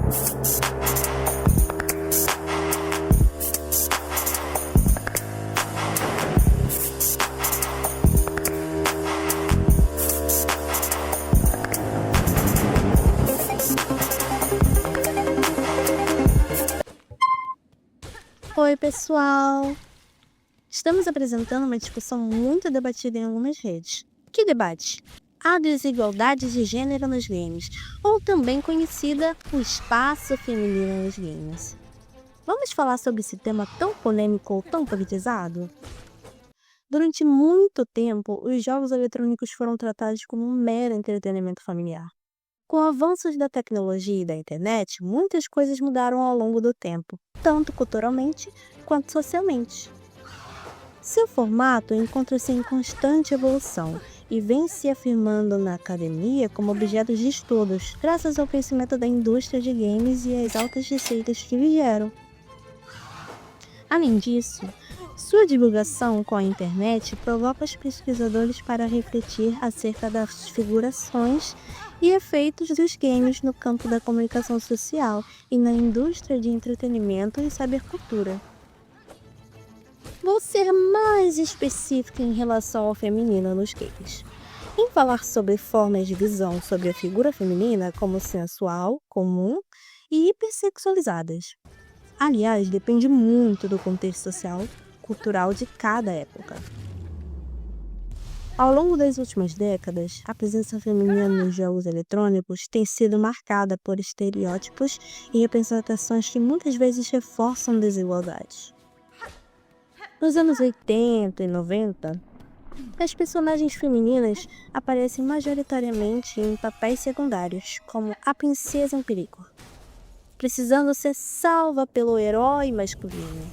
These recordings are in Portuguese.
Oi, pessoal! Estamos apresentando uma discussão muito debatida em algumas redes. Que debate? A desigualdade de gênero nos games, ou também conhecida o espaço feminino nos games. Vamos falar sobre esse tema tão polêmico ou tão politizado? Durante muito tempo, os jogos eletrônicos foram tratados como um mero entretenimento familiar. Com avanços da tecnologia e da internet, muitas coisas mudaram ao longo do tempo, tanto culturalmente quanto socialmente. Seu formato encontra-se em constante evolução e vem se afirmando na academia como objeto de estudos, graças ao crescimento da indústria de games e às altas receitas que lhe geram. Além disso, sua divulgação com a internet provoca os pesquisadores para refletir acerca das figurações e efeitos dos games no campo da comunicação social e na indústria de entretenimento e cybercultura. Vou ser mais específica em relação ao feminino nos games. Em falar sobre formas de visão sobre a figura feminina como sensual, comum e hipersexualizadas. Aliás, depende muito do contexto social, cultural de cada época. Ao longo das últimas décadas, a presença feminina nos jogos eletrônicos tem sido marcada por estereótipos e representações que muitas vezes reforçam desigualdades. Nos anos 80 e 90, as personagens femininas aparecem majoritariamente em papéis secundários, como a princesa em perigo, precisando ser salva pelo herói masculino.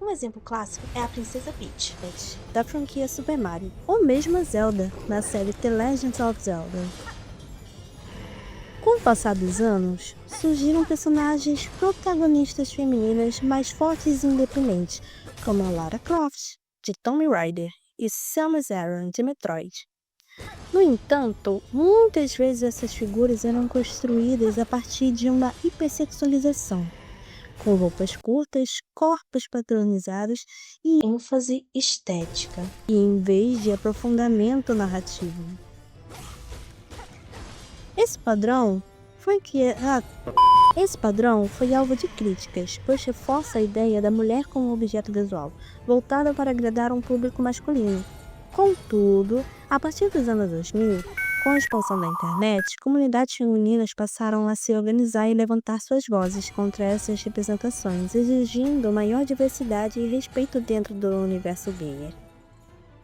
Um exemplo clássico é a Princesa Peach, da franquia Super Mario, ou mesmo a Zelda, na série The Legend of Zelda. Com o passar dos anos, surgiram personagens protagonistas femininas mais fortes e independentes, como a Lara Croft, de Tomb Raider, e Samus Aran, de Metroid. No entanto, muitas vezes essas figuras eram construídas a partir de uma hipersexualização, com roupas curtas, corpos padronizados e ênfase estética, e em vez de aprofundamento narrativo. Esse padrão foi alvo de críticas, pois reforça a ideia da mulher como objeto visual, voltada para agradar um público masculino. Contudo, a partir dos anos 2000, com a expansão da internet, comunidades femininas passaram a se organizar e levantar suas vozes contra essas representações, exigindo maior diversidade e respeito dentro do universo gamer.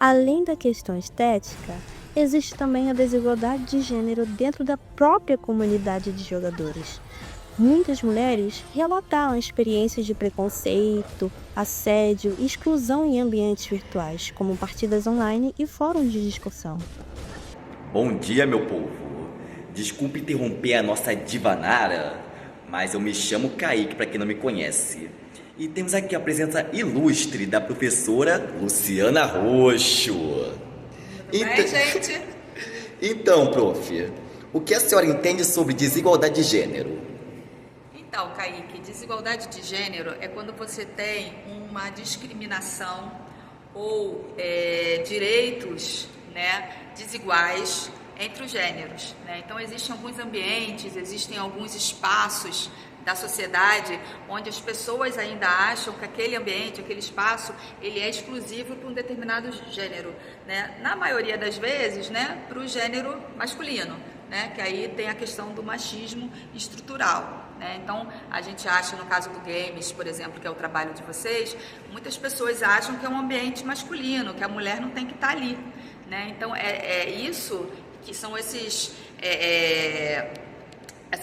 Além da questão estética, existe também a desigualdade de gênero dentro da própria comunidade de jogadores. Muitas mulheres relataram experiências de preconceito, assédio e exclusão em ambientes virtuais, como partidas online e fóruns de discussão. Bom dia, meu povo. Desculpe interromper a nossa diva Nara, mas eu me chamo Kaique, para quem não me conhece. E temos aqui a presença ilustre da professora Luciana Roxo. Gente? Então, prof, o que a senhora entende sobre desigualdade de gênero? Então, Kaique, desigualdade de gênero é quando você tem uma discriminação ou direitos, desiguais entre os gêneros, Então, existem alguns ambientes, existem alguns espaços da sociedade onde as pessoas ainda acham que aquele ambiente, aquele espaço, ele é exclusivo para um determinado gênero, Na maioria das vezes, para o gênero masculino, que aí tem a questão do machismo estrutural, Então, a gente acha, no caso do games, por exemplo, que é o trabalho de vocês, muitas pessoas acham que é um ambiente masculino, que a mulher não tem que estar ali, Então, é isso que são essas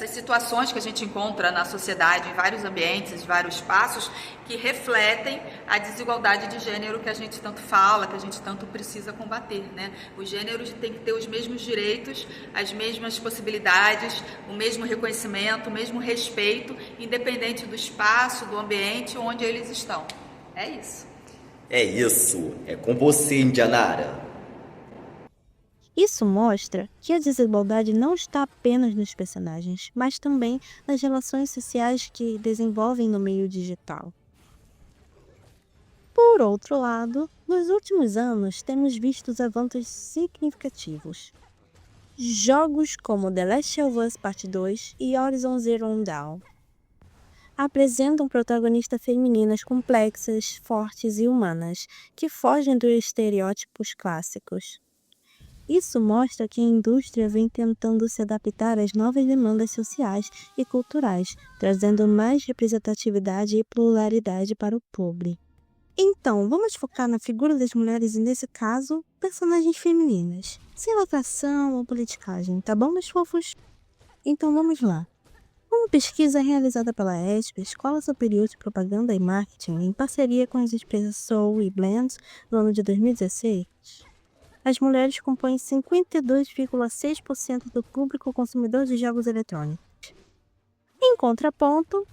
situações que a gente encontra na sociedade, em vários ambientes, em vários espaços, que refletem a desigualdade de gênero que a gente tanto fala, que a gente tanto precisa combater, Os gêneros têm que ter os mesmos direitos, as mesmas possibilidades, o mesmo reconhecimento, o mesmo respeito, independente do espaço, do ambiente onde eles estão. É isso. É isso. É com você, Indianara. Isso mostra que a desigualdade não está apenas nos personagens, mas também nas relações sociais que desenvolvem no meio digital. Por outro lado, nos últimos anos temos visto avanços significativos. Jogos como The Last of Us Part 2 e Horizon Zero Dawn apresentam protagonistas femininas complexas, fortes e humanas, que fogem dos estereótipos clássicos. Isso mostra que a indústria vem tentando se adaptar às novas demandas sociais e culturais, trazendo mais representatividade e pluralidade para o público. Então, vamos focar na figura das mulheres e, nesse caso, personagens femininas, sem lacração ou politicagem, tá bom, meus fofos? Então vamos lá. Uma pesquisa realizada pela ESP, Escola Superior de Propaganda e Marketing, em parceria com as empresas Soul e Blend, no ano de 2016, as mulheres compõem 52,6% do público consumidor de jogos eletrônicos. Em contraponto,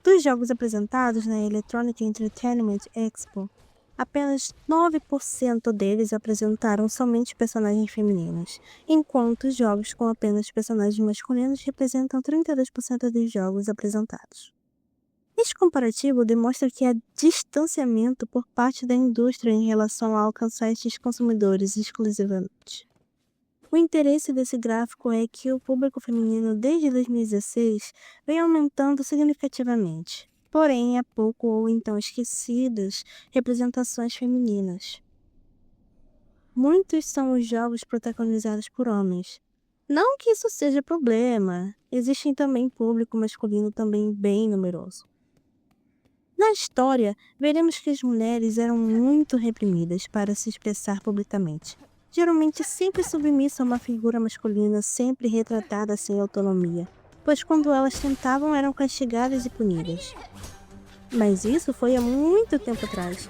dos jogos apresentados na Electronic Entertainment Expo, apenas 9% deles apresentaram somente personagens femininas, enquanto os jogos com apenas personagens masculinos representam 32% dos jogos apresentados. Este comparativo demonstra que há distanciamento por parte da indústria em relação a alcançar estes consumidores exclusivamente. O interesse desse gráfico é que o público feminino desde 2016 vem aumentando significativamente, porém há pouco ou então esquecidas representações femininas. Muitos são os jogos protagonizados por homens. Não que isso seja problema, existe também público masculino também bem numeroso. Na história, veremos que as mulheres eram muito reprimidas para se expressar publicamente, geralmente sempre submissa a uma figura masculina sempre retratada sem autonomia, pois quando elas tentavam eram castigadas e punidas. Mas isso foi há muito tempo atrás.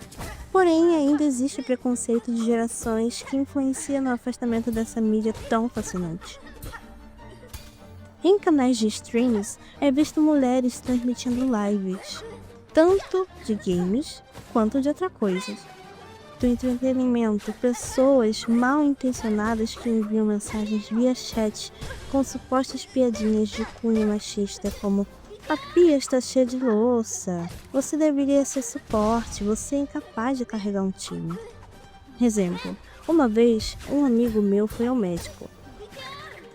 Porém, ainda existe preconceito de gerações que influencia no afastamento dessa mídia tão fascinante. Em canais de streams, é visto mulheres transmitindo lives, tanto de games quanto de outras coisas. Do entretenimento, pessoas mal intencionadas que enviam mensagens via chat com supostas piadinhas de cunho machista como "a pia está cheia de louça", "você deveria ser suporte", "você é incapaz de carregar um time". Exemplo, uma vez um amigo meu foi ao médico.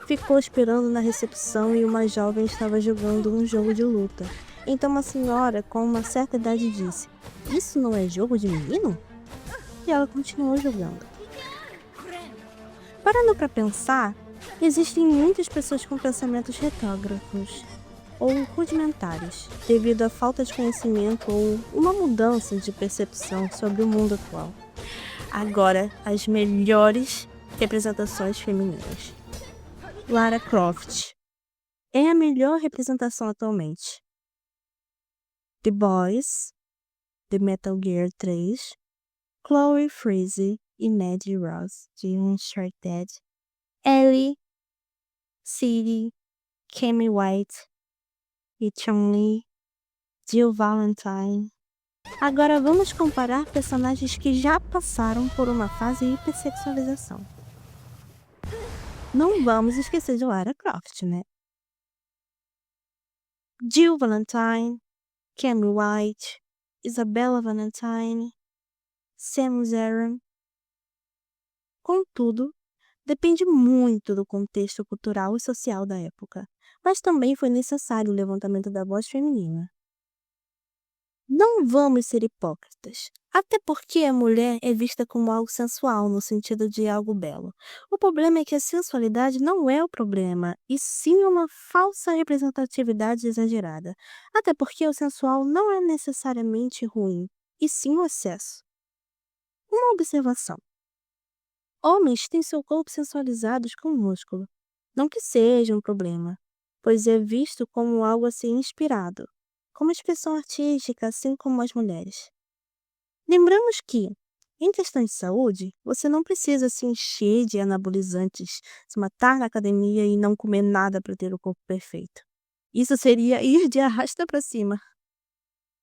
Ficou esperando na recepção e uma jovem estava jogando um jogo de luta. Então uma senhora com uma certa idade disse: "Isso não é jogo de menino?" E ela continuou jogando. Parando para pensar, existem muitas pessoas com pensamentos retrógrados ou rudimentares, devido à falta de conhecimento ou uma mudança de percepção sobre o mundo atual. Agora, as melhores representações femininas. Lara Croft é a melhor representação atualmente. The Boys, The Metal Gear 3, Chloe Freeze e Ned Ross, de Uncharted, Ellie, Ciri, Cammy White e Chun-Li, Jill Valentine. Agora vamos comparar personagens que já passaram por uma fase de hipersexualização. Não vamos esquecer de Lara Croft, né? Jill Valentine, Cammy White, Isabella Valentine, Samus Aran. Contudo, depende muito do contexto cultural e social da época, mas também foi necessário o levantamento da voz feminina. Não vamos ser hipócritas, até porque a mulher é vista como algo sensual no sentido de algo belo. O problema é que a sensualidade não é o problema, e sim uma falsa representatividade exagerada, até porque o sensual não é necessariamente ruim, e sim o excesso. Uma observação. Homens têm seu corpo sensualizados com músculo. Não que seja um problema, pois é visto como algo a ser inspirado, como expressão artística, assim como as mulheres. Lembramos que, em questões de saúde, você não precisa se encher de anabolizantes, se matar na academia e não comer nada para ter o corpo perfeito. Isso seria ir de arrasta para cima.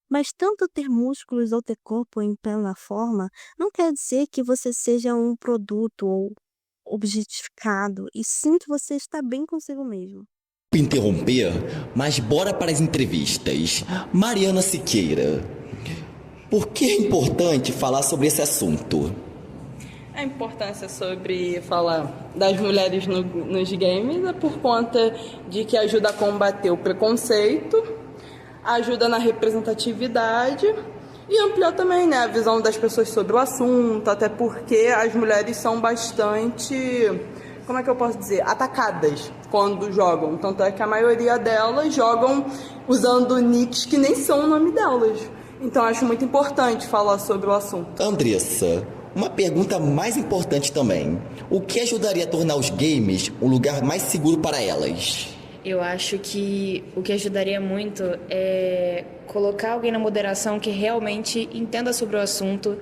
Mas tanto ter músculos ou ter corpo em plena forma não quer dizer que você seja um produto objetificado e sim que você está bem consigo mesmo. Interromper, mas bora para as entrevistas. Mariana Siqueira, por que é importante falar sobre esse assunto? A importância sobre falar das mulheres nos games é por conta de que ajuda a combater o preconceito, ajuda na representatividade e amplia também, né, a visão das pessoas sobre o assunto, até porque as mulheres são bastante, como é que eu posso dizer, atacadas quando jogam. Tanto é que a maioria delas jogam usando nicks que nem são o nome delas. Então acho muito importante falar sobre o assunto. Andressa, uma pergunta mais importante também. O que ajudaria a tornar os games um lugar mais seguro para elas? Eu acho que o que ajudaria muito é colocar alguém na moderação que realmente entenda sobre o assunto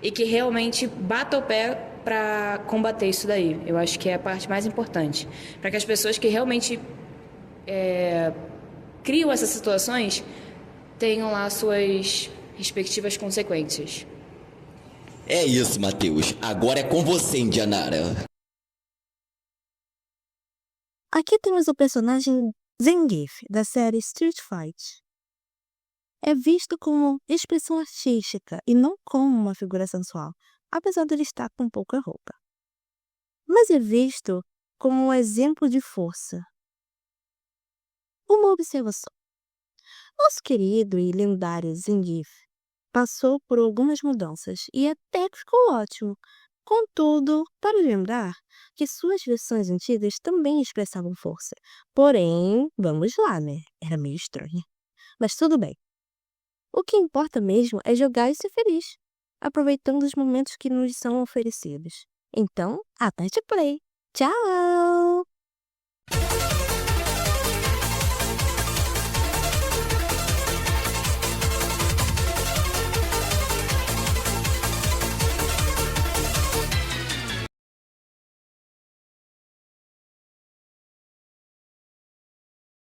e que realmente bata o pé para combater isso daí. Eu acho que é a parte mais importante. Para que as pessoas que realmente criam essas situações tenham lá suas respectivas consequências. É isso, Matheus. Agora é com você, Indianara. Aqui temos o personagem Zangief, da série Street Fight. É visto como expressão artística e não como uma figura sensual, apesar de ele estar com pouca roupa. Mas é visto como um exemplo de força. Uma observação. Nosso querido e lendário Zangief passou por algumas mudanças e até que ficou ótimo. Contudo, para lembrar que suas versões antigas também expressavam força. Porém, vamos lá, né? Era meio estranho. Mas tudo bem. O que importa mesmo é jogar e ser feliz, aproveitando os momentos que nos são oferecidos. Então, aperte play. Tchau!